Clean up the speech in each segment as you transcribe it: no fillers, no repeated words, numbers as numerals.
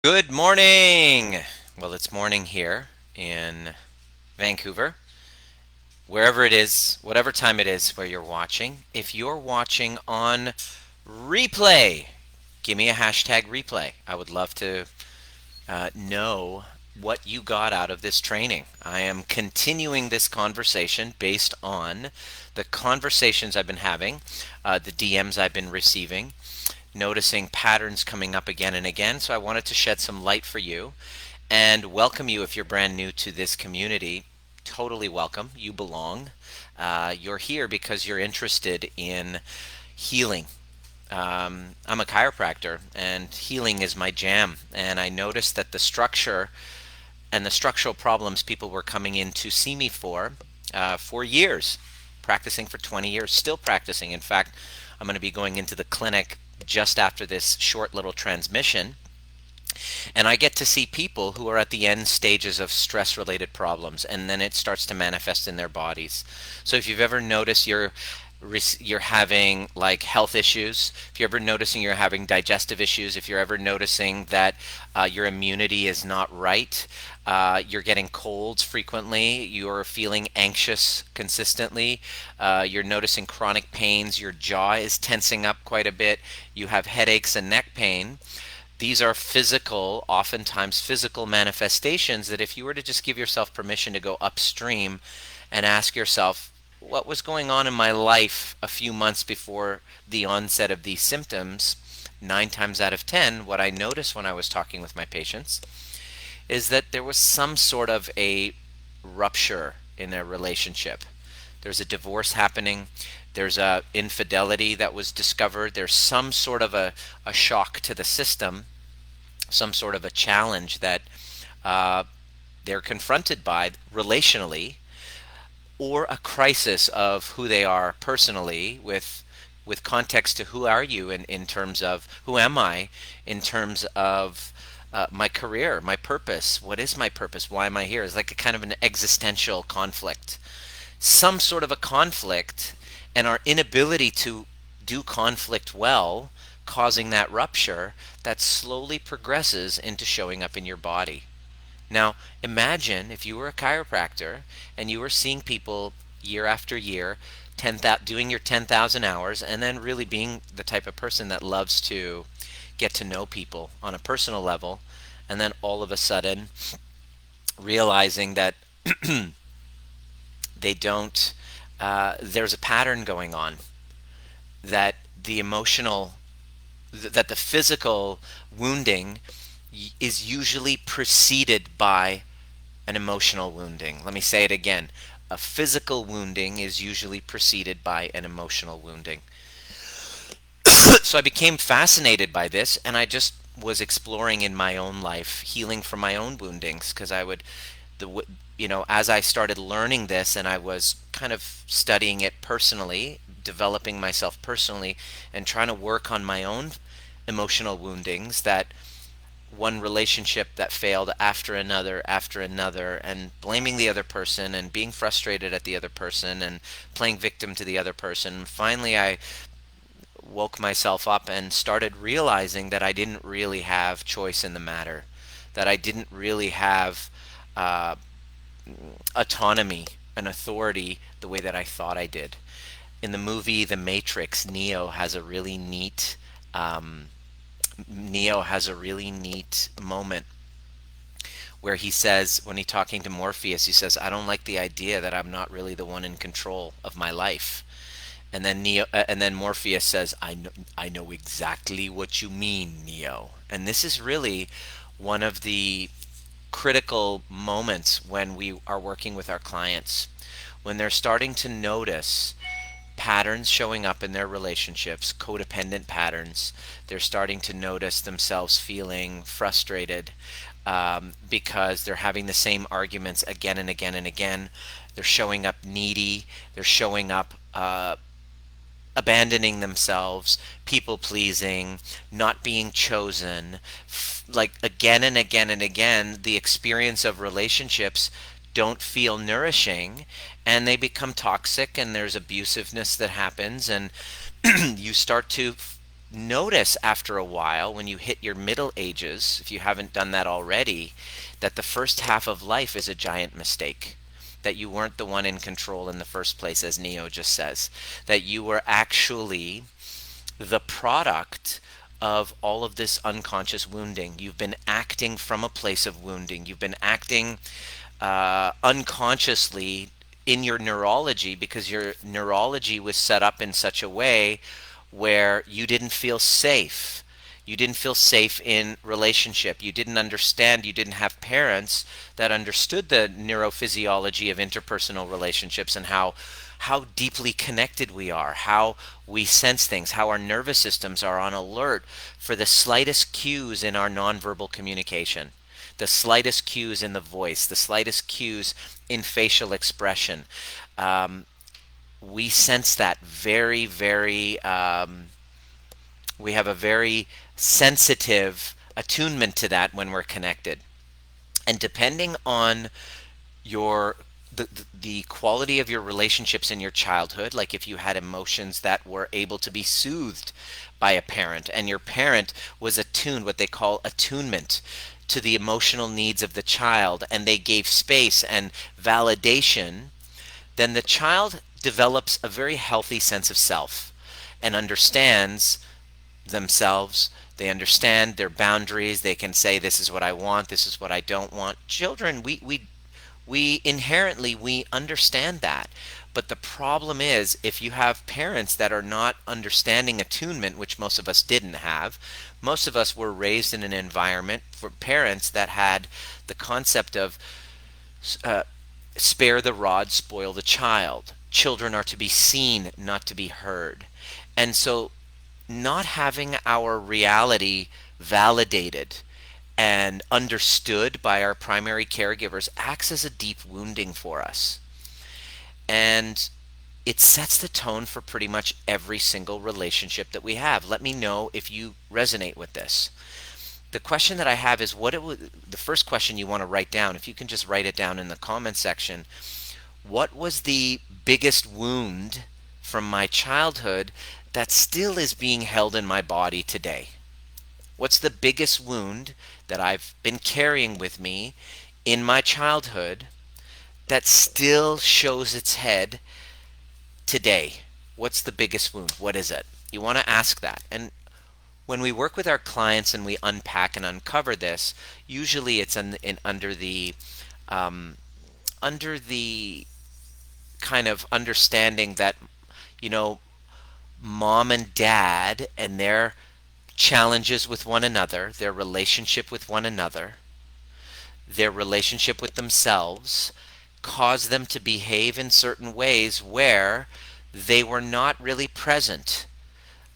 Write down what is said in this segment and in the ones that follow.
Good morning. Well, it's morning here in Vancouver, wherever it is, whatever time it is where you're watching. If you're watching on replay, give me a hashtag replay. I would love to know what you got out of this training. I am continuing this conversation based on the conversations I've been having, the DMs I've been receiving, noticing patterns coming up again and again. So I wanted to shed some light for you and welcome you if you're brand new to this community. Totally welcome. You belong. You're here because you're interested in healing. I'm a chiropractor, and healing is my jam. And I noticed that the structure and the structural problems people were coming in to see me for years, practicing for 20 years, still practicing. In fact, I'm going to be going into the clinic just after this short little transmission, and I get to see people who are at the end stages of stress related problems, and then it starts to manifest in their bodies. So if you've ever noticed you're having like health issues, if you're ever noticing you're having digestive issues, if you're ever noticing that your immunity is not right, you're getting colds frequently, you're feeling anxious consistently, you're noticing chronic pains, your jaw is tensing up quite a bit, you have headaches and neck pain. These are physical, oftentimes physical manifestations that if you were to just give yourself permission to go upstream and ask yourself, what was going on in my life a few months before the onset of these symptoms? 9 times out of 10, what I noticed when I was talking with my patients is that there was some sort of a rupture in their relationship. There's a divorce happening. There's a infidelity that was discovered. There's some sort of a shock to the system, some sort of a challenge that uh, they're confronted by relationally, or a crisis of who they are personally with context to who are you in terms of who am I in terms of my career, my purpose. What is my purpose? Why am I here? It's like a kind of an existential conflict, some sort of a conflict, and our inability to do conflict well, causing that rupture that slowly progresses into showing up in your body. Now, imagine if you were a chiropractor and you were seeing people year after year, doing your 10,000 hours, and then really being the type of person that loves to get to know people on a personal level, and then all of a sudden realizing that they don't, there's a pattern going on, that the emotional, that the physical wounding is usually preceded by an emotional wounding. Let me say it again. A physical wounding is usually preceded by an emotional wounding. So I became fascinated by this, and I just was exploring in my own life, healing from my own woundings, because as I started learning this and I was kind of studying it personally, developing myself personally, and trying to work on my own emotional woundings, that one relationship that failed after another, and blaming the other person and being frustrated at the other person and playing victim to the other person. Finally, I woke myself up and started realizing that I didn't really have choice in the matter, that I didn't really have uh, autonomy and authority the way that I thought I did. In the movie The Matrix, um, Neo has a really neat moment where he says, when he's talking to Morpheus, he says, "I don't like the idea that I'm not really the one in control of my life." And then Morpheus says, I know exactly what you mean, Neo." And this is really one of the critical moments when we are working with our clients, when they're starting to notice patterns showing up in their relationships, codependent patterns. They're starting to notice themselves feeling frustrated because they're having the same arguments again and again and again. They're showing up needy. They're showing up abandoning themselves, people pleasing, not being chosen. Like again and again and again, the experience of relationships don't feel nourishing, and they become toxic, and there's abusiveness that happens, and you start to notice after a while, when you hit your middle ages, if you haven't done that already, that the first half of life is a giant mistake. That you weren't the one in control in the first place, as Neo just says. That you were actually the product of all of this unconscious wounding. You've been acting from a place of wounding. You've been acting unconsciously in your neurology, because your neurology was set up in such a way where you didn't feel safe. You didn't feel safe in relationship. You didn't understand. You didn't have parents that understood the neurophysiology of interpersonal relationships and how deeply connected we are, how we sense things, how our nervous systems are on alert for the slightest cues in our nonverbal communication, the slightest cues in the voice, the slightest cues in facial expression. We sense that very, very, we have a very sensitive attunement to that when we're connected. And depending on your the quality of your relationships in your childhood, like if you had emotions that were able to be soothed by a parent, and your parent was attuned, what they call attunement, to the emotional needs of the child, and they gave space and validation, then the child develops a very healthy sense of self and understands themselves. They understand their boundaries. They can say, this is what I want, this is what I don't want. Children, we inherently, we understand that. But the problem is, if you have parents that are not understanding attunement, which most of us didn't have, most of us were raised in an environment for parents that had the concept of uh, spare the rod, spoil the child. Children are to be seen, not to be heard. And so not having our reality validated and understood by our primary caregivers acts as a deep wounding for us. And it sets the tone for pretty much every single relationship that we have. Let me know if you resonate with this. The question that I have is, the first question you want to write down, if you can just write it down in the comment section. What was the biggest wound from my childhood that still is being held in my body today? What's the biggest wound that I've been carrying with me in my childhood that still shows its head today? What's the biggest wound? What is it? You want to ask that. And when we work with our clients and we unpack and uncover this, usually it's um, under the kind of understanding that, you know, mom and dad and their challenges with one another, their relationship with one another, their relationship with themselves, cause them to behave in certain ways where they were not really present.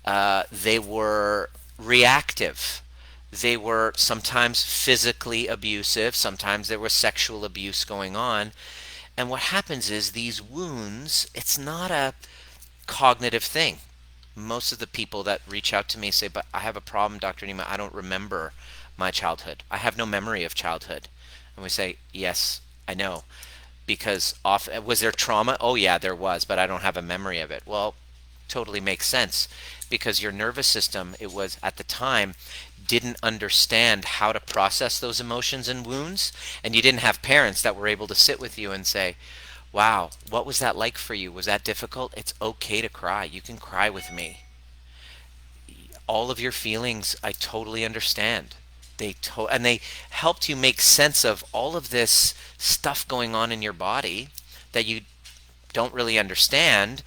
They were reactive. They were sometimes physically abusive. Sometimes there was sexual abuse going on. And what happens is, these wounds, it's not a cognitive thing. Most of the people that reach out to me say, but I have a problem, Dr. Nima. I don't remember my childhood. I have no memory of childhood. And we say, yes, I know. Because was there trauma? Oh yeah, there was, but I don't have a memory of it. Well, totally makes sense, because your nervous system, it was at the time, didn't understand how to process those emotions and wounds, and you didn't have parents that were able to sit with you and say, wow, what was that like for you? Was that difficult? It's okay to cry. You can cry with me. All of your feelings, I totally understand. And they helped you make sense of all of this stuff going on in your body that you don't really understand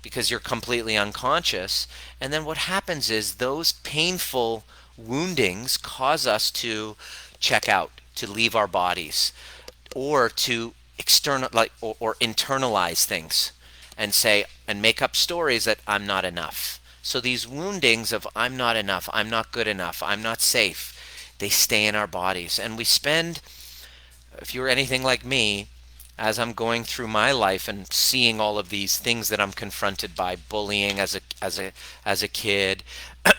because you're completely unconscious. And then what happens is, those painful woundings cause us to check out, to leave our bodies, or to external, like, or internalize things and say and make up stories that I'm not enough. So these woundings of I'm not enough, I'm not good enough, I'm not safe, they stay in our bodies. And we spend, if you're anything like me, as I'm going through my life and seeing all of these things that I'm confronted by, bullying as a kid,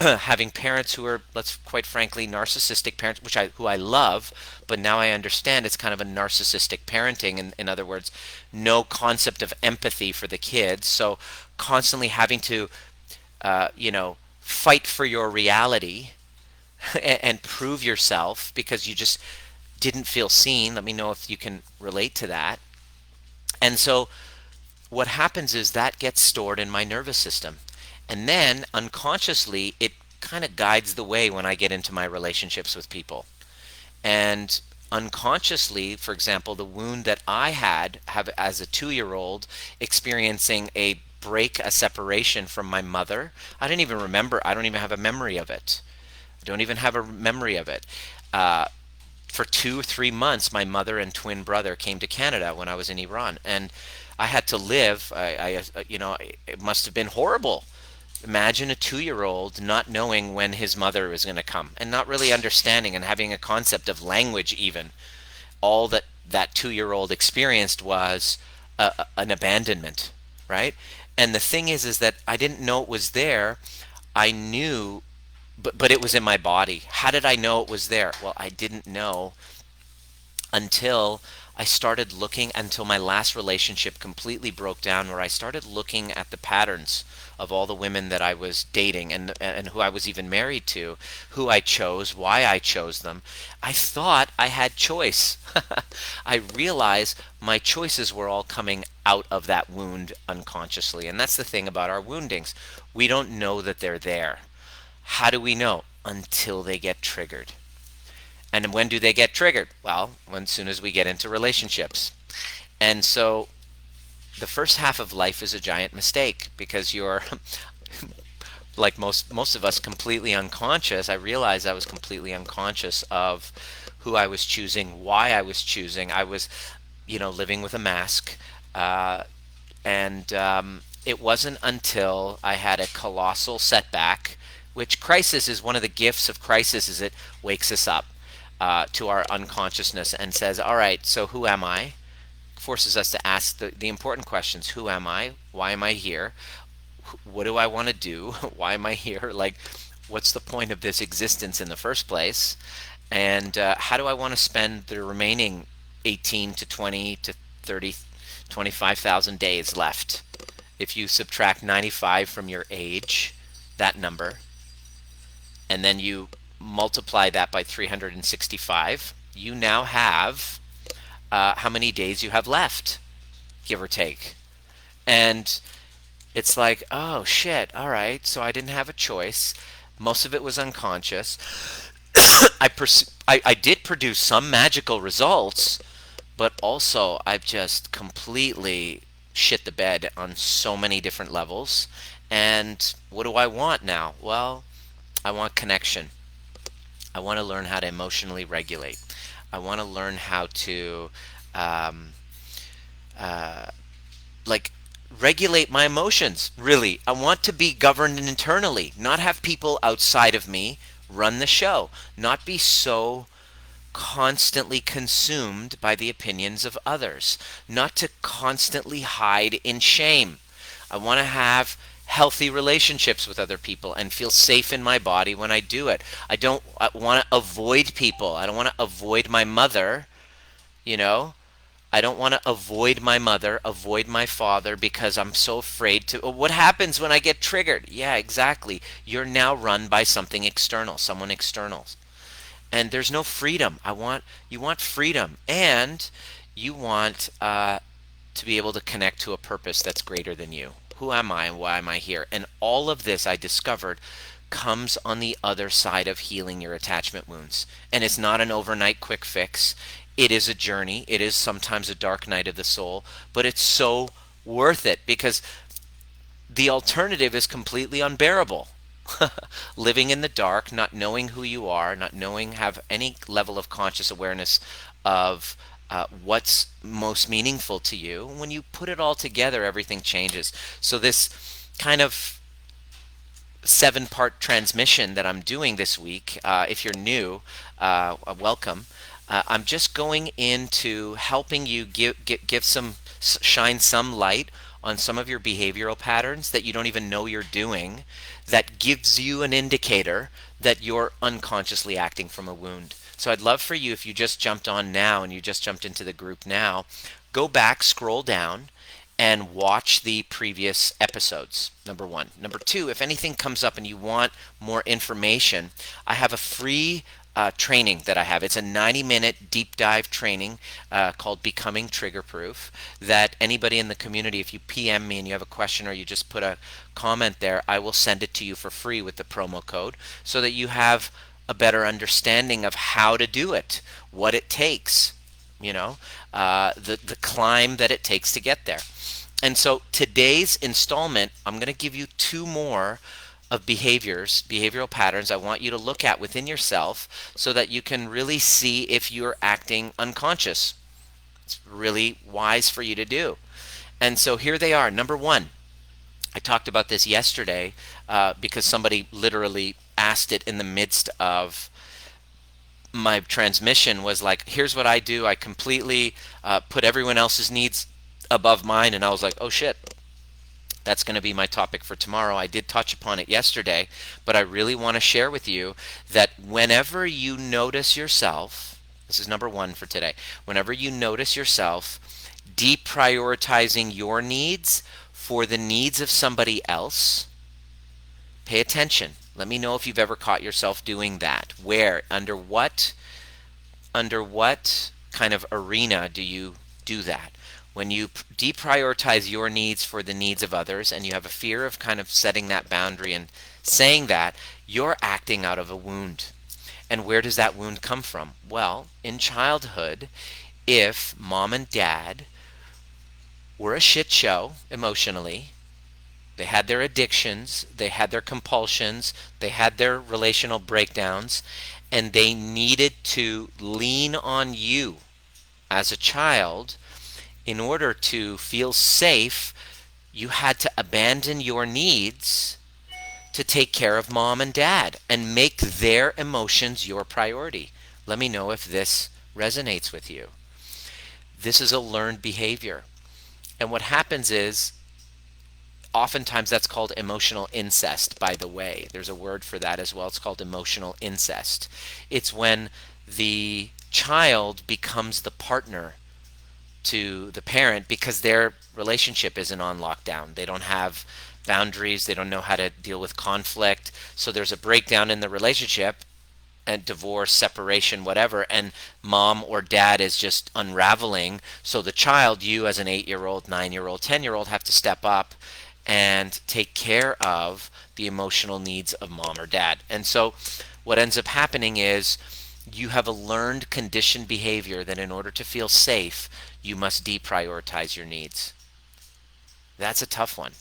having parents who are, let's quite frankly, narcissistic parents, who I love, but now I understand it's kind of a narcissistic parenting. In other words, no concept of empathy for the kids. So constantly having to, you know, fight for your reality and prove yourself because you just didn't feel seen. Let me know if you can relate to that. And so what happens is that gets stored in my nervous system. And then unconsciously, it kind of guides the way when I get into my relationships with people. And unconsciously, for example, the wound that I have as a 2-year old experiencing a break, a separation from my mother. I didn't even remember, I don't even have a memory of it. I don't even have a memory of it. Uh, for 2 or 3 months, my mother and twin brother came to Canada when I was in Iran, and I had to live. It must have been horrible. Imagine a 2-year old not knowing when his mother was going to come and not really understanding and having a concept of language, even. All that 2-year old experienced was an abandonment, right? And the thing is that I didn't know it was there. I knew, but it was in my body. How did I know it was there? Well, I didn't know until I started looking, until my last relationship completely broke down, where I started looking at the patterns of all the women that I was dating and who I was even married to, who I chose, why I chose them. I thought I had choice. I realized my choices were all coming out of that wound unconsciously. And that's the thing about our woundings. We don't know that they're there. How do we know? Until they get triggered. And when do they get triggered? Well, as soon as we get into relationships. And so the first half of life is a giant mistake because you're like most of us completely unconscious. I realized I was completely unconscious of who I was choosing, why I was choosing. I was, living with a mask. And it wasn't until I had a colossal setback, which crisis is one of the gifts of crisis, is it wakes us up to our unconsciousness and says, all right, so who am I? Forces us to ask the important questions. Who am I? Why am I here? What do I want to do? Why am I here? Like, what's the point of this existence in the first place? And how do I want to spend the remaining 18 to 20 to 30, 25,000 days left? If you subtract 95 from your age, that number, and then you multiply that by 365, you now have how many days you have left, give or take. And it's like, oh shit, all right, so I didn't have a choice. Most of it was unconscious. I did produce some magical results, but also I've just completely shit the bed on so many different levels. And what do I want now? Well, I want connection. I want to learn how to emotionally regulate. I want to learn how to um, uh, like regulate my emotions. Really, I want to be governed internally, not have people outside of me run the show, not be so constantly consumed by the opinions of others, not to constantly hide in shame. I want to have healthy relationships with other people and feel safe in my body when I do it. I want to avoid people. I don't want to avoid my mother, you know? I don't want to avoid my mother, avoid my father because I'm so afraid to. What happens when I get triggered? Yeah, exactly. You're now run by something external, someone external. And there's no freedom. You want freedom, and you want to be able to connect to a purpose that's greater than you. Who am I and why am I here? And all of this, I discovered, comes on the other side of healing your attachment wounds. And it's not an overnight quick fix. It is a journey. It is sometimes a dark night of the soul, but it's so worth it because the alternative is completely unbearable. Living in the dark, not knowing who you are, not knowing, have any level of conscious awareness of what's most meaningful to you. When you put it all together, everything changes. So this kind of 7-part transmission that I'm doing this week, if you're new, welcome. I'm just going into helping you shine some light on some of your behavioral patterns that you don't even know you're doing, that gives you an indicator that you're unconsciously acting from a wound. So I'd love for you, if you just jumped on now and you just jumped into the group now, go back, scroll down, and watch the previous episodes. Number one. Number two, if anything comes up and you want more information, I have a free training that I have. It's a 90-minute deep dive training called Becoming Trigger Proof that anybody in the community, if you PM me and you have a question or you just put a comment there, I will send it to you for free with the promo code so that you have a better understanding of how to do it, what it takes, the climb that it takes to get there. And so today's installment, I'm going to give you two more of behavioral patterns I want you to look at within yourself so that you can really see if you're acting unconscious. It's really wise for you to do. And so here they are. Number one, I talked about this yesterday because somebody literally asked it in the midst of my transmission, was like, here's what I do. I completely put everyone else's needs above mine. And I was like, oh shit, that's going to be my topic for tomorrow. I did touch upon it yesterday, but I really want to share with you that whenever you notice yourself, this is number one for today, whenever you notice yourself deprioritizing your needs for the needs of somebody else, pay attention. Let me know if you've ever caught yourself doing that. Where, under what kind of arena do you do that? When you deprioritize your needs for the needs of others and you have a fear of kind of setting that boundary and saying that, you're acting out of a wound. And where does that wound come from? Well, in childhood, if mom and dad were a shit show emotionally, they had their addictions, they had their compulsions, they had their relational breakdowns, and they needed to lean on you as a child. In order to feel safe, you had to abandon your needs to take care of mom and dad and make their emotions your priority. Let me know if this resonates with you. This is a learned behavior. And what happens is, oftentimes that's called emotional incest, by the way. There's a word for that as well. It's called emotional incest. It's when the child becomes the partner to the parent because their relationship isn't on lockdown. They don't have boundaries. They don't know how to deal with conflict. So there's a breakdown in the relationship, and divorce, separation, whatever, and mom or dad is just unraveling. So the child, you as an 8-year-old, 9-year-old, 10-year-old, have to step up and take care of the emotional needs of mom or dad. And so what ends up happening is you have a learned conditioned behavior that in order to feel safe, you must deprioritize your needs. That's a tough one.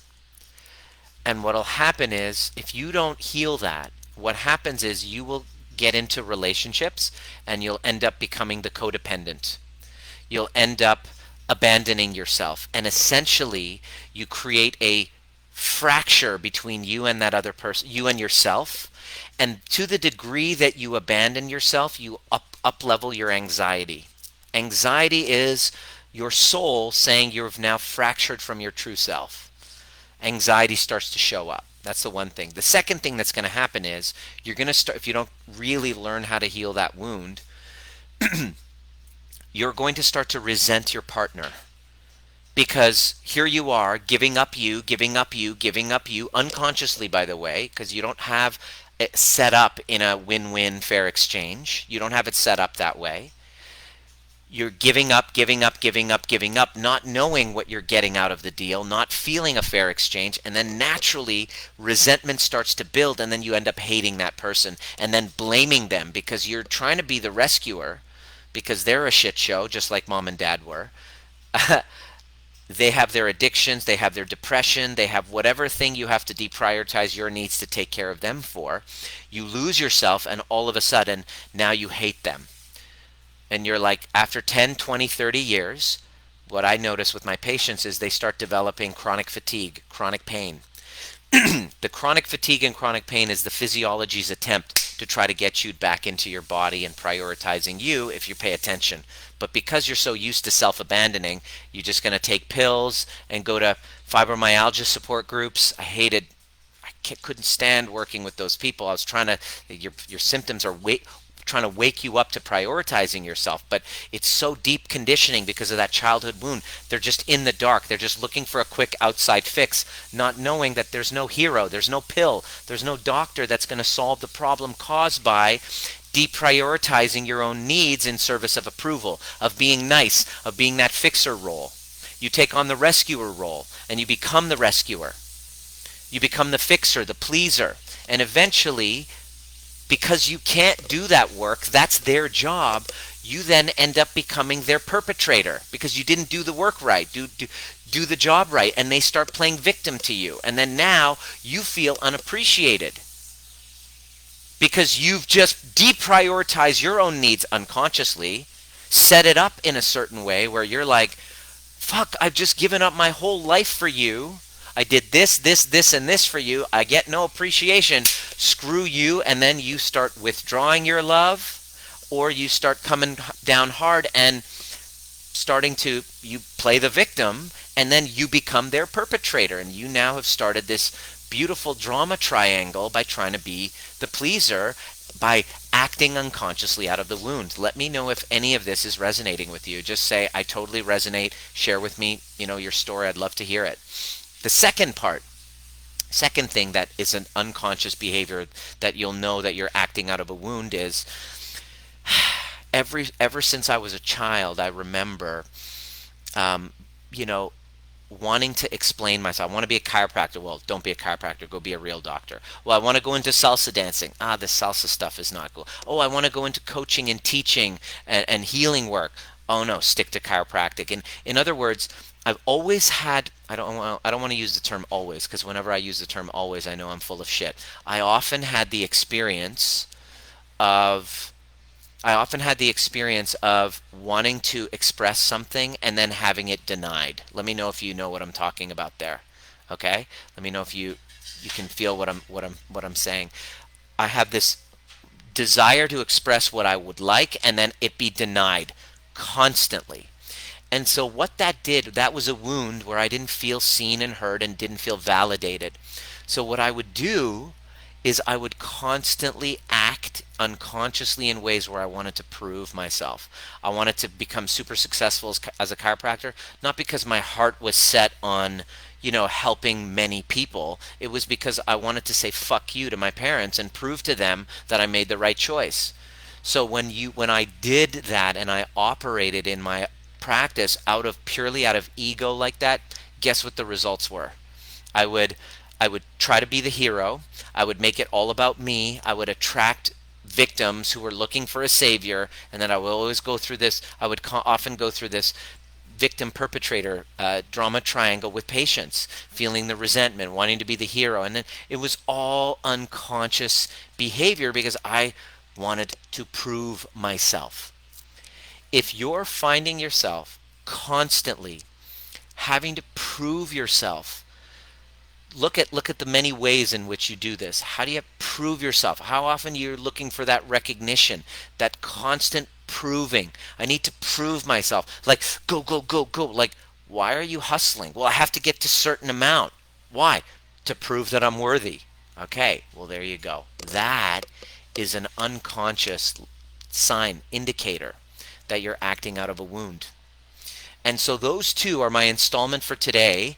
And what will happen is, if you don't heal that, what happens is you will get into relationships and you'll end up becoming the codependent. You'll end up abandoning yourself. And essentially, you create a fracture between you and that other person, you and yourself. And to the degree that you abandon yourself, you up-level your anxiety. Anxiety is your soul saying you've now fractured from your true self. Anxiety starts to show up. That's the one thing. The second thing that's going to happen is you're going to start, if you don't really learn how to heal that wound, you're going to start to resent your partner. Because here you are, giving up you, unconsciously, by the way, because you don't have it set up in a win-win fair exchange. You don't have it set up that way. You're giving up, not knowing what you're getting out of the deal, not feeling a fair exchange, and then naturally resentment starts to build, and then you end up hating that person and then blaming them because you're trying to be the rescuer because they're a shit show, just like mom and dad were. They have their addictions, they have their depression, they have whatever thing you have to deprioritize your needs to take care of them for. You lose yourself, and all of a sudden, now you hate them. And you're like, after 10, 20, 30 years, what I notice with my patients is they start developing chronic fatigue, chronic pain. The chronic fatigue and chronic pain is the physiology's attempt to try to get you back into your body and prioritizing you if you pay attention. But because you're so used to self-abandoning, you're just going to take pills and go to fibromyalgia support groups. Couldn't stand working with those people. I was trying to, your symptoms are trying to wake you up to prioritizing yourself. But it's so deep conditioning because of that childhood wound. They're just in the dark. They're just looking for a quick outside fix, not knowing that there's no hero, there's no pill, there's no doctor that's going to solve the problem caused by deprioritizing your own needs in service of approval, of being nice, of being that fixer role. You take on the rescuer role and you become the rescuer. You become the fixer, the pleaser. And eventually, because you can't do that work, that's their job, you then end up becoming their perpetrator because you didn't do the work right, do the job right, and they start playing victim to you. And then now you feel unappreciated because you've just deprioritized your own needs unconsciously, set it up in a certain way where you're like, fuck, I've just given up my whole life for you. I did this, and this for you. I get no appreciation. Screw you. And then you start withdrawing your love, or you start coming down hard and you play the victim, and then you become their perpetrator. And you now have started this beautiful drama triangle by trying to be the pleaser, by acting unconsciously out of the wound. Let me know if any of this is resonating with you. Just say, I totally resonate. Share with me, your story. I'd love to hear it. The second thing that is an unconscious behavior that you'll know that you're acting out of a wound is, ever since I was a child, I remember, wanting to explain myself. I want to be a chiropractor. Well, don't be a chiropractor. Go be a real doctor. Well, I want to go into salsa dancing. The salsa stuff is not cool. Oh, I want to go into coaching and teaching and healing work. Oh no, stick to chiropractic. And in other words, I've always had, I don't want to use the term always, because whenever I use the term always, I know I'm full of shit. I often had the experience of wanting to express something and then having it denied. Let me know if you know what I'm talking about there. Okay? Let me know if you can feel what I'm saying. I have this desire to express what I would like and then it be denied constantly. And so what that did, that was a wound where I didn't feel seen and heard and didn't feel validated. So what I would do is I would constantly act unconsciously in ways where I wanted to prove myself. I wanted to become super successful as a chiropractor, not because my heart was set on, helping many people. It was because I wanted to say fuck you to my parents and prove to them that I made the right choice. So when I did that and I operated in my practice purely out of ego like that, guess what the results were? I would try to be the hero. I would make it all about me. I would attract victims who were looking for a savior, and then I would always go through this. I would often go through this victim perpetrator drama triangle with patients, feeling the resentment, wanting to be the hero, and then it was all unconscious behavior because I wanted to prove myself. If you're finding yourself constantly having to prove yourself, look at the many ways in which you do this. How do you prove yourself? How often you're looking for that recognition, that constant proving. I need to prove myself. Like, go, go, go, go. Like, why are you hustling? Well, I have to get to a certain amount. Why? To prove that I'm worthy. Okay, well, there you go. That is an unconscious sign, indicator that you're acting out of a wound. And so those two are my installment for today.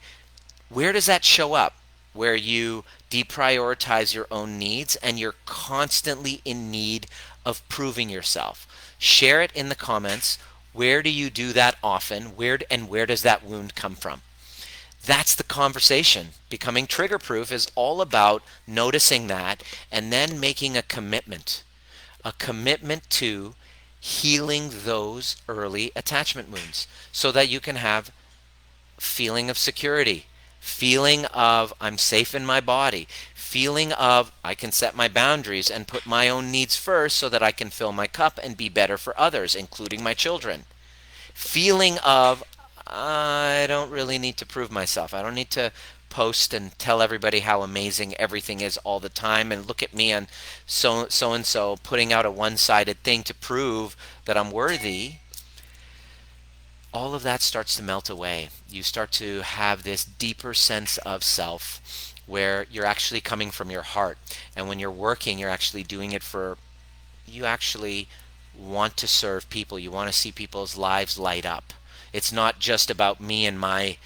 Where does that show up? Where you deprioritize your own needs and you're constantly in need of proving yourself. Share it in the comments. Where do you do that often? Where does that wound come from? That's the conversation. Becoming trigger proof is all about noticing that and then making a commitment to healing those early attachment wounds so that you can have feeling of security, feeling of I'm safe in my body, feeling of I can set my boundaries and put my own needs first so that I can fill my cup and be better for others, including my children. Feeling of I don't really need to prove myself. I don't need to post and tell everybody how amazing everything is all the time and look at me on so and so putting out a one-sided thing to prove that I'm worthy. All of that starts to melt away. You start to have this deeper sense of self where you're actually coming from your heart. And when you're working, you're actually doing it for you actually want to serve people. You want to see people's lives light up. It's not just about me and my,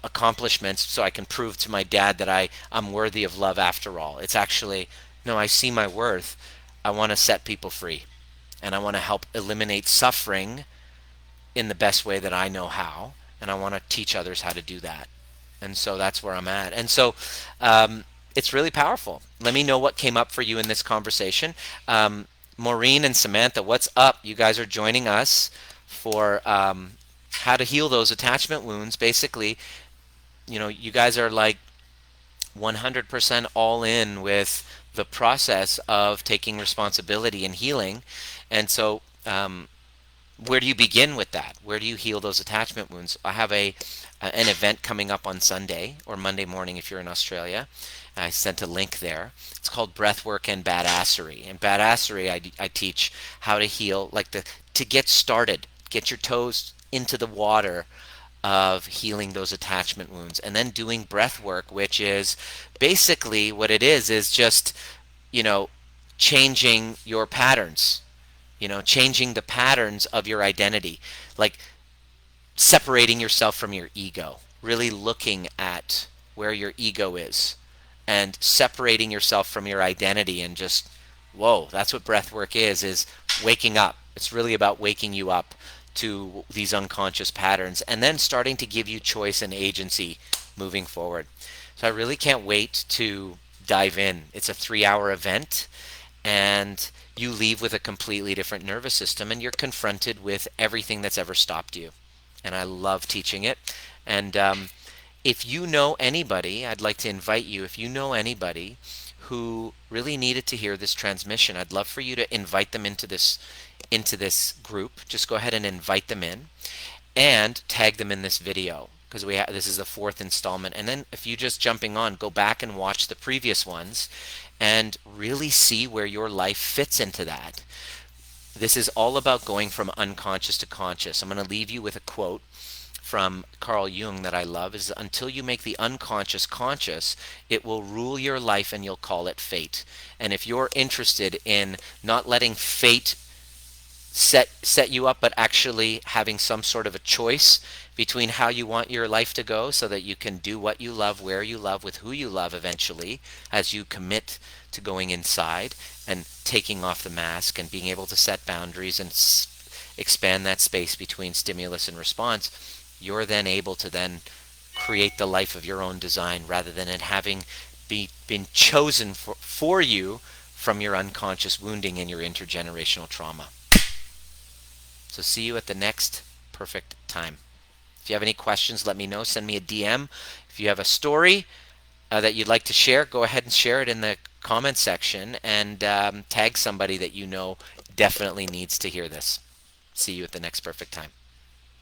accomplishments so I can prove to my dad that I'm worthy of love after all. It's actually, no, I see my worth. I want to set people free, and I want to help eliminate suffering in the best way that I know how, and I want to teach others how to do that. And so that's where I'm at. And so it's really powerful. Let me know what came up for you in this conversation. Maureen and Samantha, what's up? You guys are joining us for how to heal those attachment wounds. Basically, you guys are like 100% all in with the process of taking responsibility and healing. And so, where do you begin with that? Where do you heal those attachment wounds? I have an event coming up on Sunday or Monday morning if you're in Australia. I sent a link there. It's called Breathwork and Badassery. In Badassery, I teach how to heal, to get started, get your toes into the water of healing those attachment wounds, and then doing breath work, which is basically what it is just, you know, changing your patterns, changing the patterns of your identity, like separating yourself from your ego, really looking at where your ego is and separating yourself from your identity and just, whoa, that's what breath work is waking up. It's really about waking you up to these unconscious patterns and then starting to give you choice and agency moving forward. So I really can't wait to dive in. It's a 3-hour event, and you leave with a completely different nervous system, and you're confronted with everything that's ever stopped you. And I love teaching it. And if you know anybody, I'd like to invite you, if you know anybody who really needed to hear this transmission, I'd love for you to invite them into this group. Just go ahead and invite them in and tag them in this video, because this is the 4th installment. And then if you just jumping on, go back and watch the previous ones and really see where your life fits into that. This is all about going from unconscious to conscious. I'm going to leave you with a quote from Carl Jung that I love, is until you make the unconscious conscious, it will rule your life and you'll call it fate. And if you're interested in not letting fate set you up, but actually having some sort of a choice between how you want your life to go so that you can do what you love, where you love, with who you love eventually, as you commit to going inside and taking off the mask and being able to set boundaries and expand that space between stimulus and response, you're then able to then create the life of your own design rather than it having been chosen for you from your unconscious wounding and your intergenerational trauma. So see you at the next perfect time. If you have any questions, let me know. Send me a DM. If you have a story that you'd like to share, go ahead and share it in the comment section and tag somebody that you know definitely needs to hear this. See you at the next perfect time.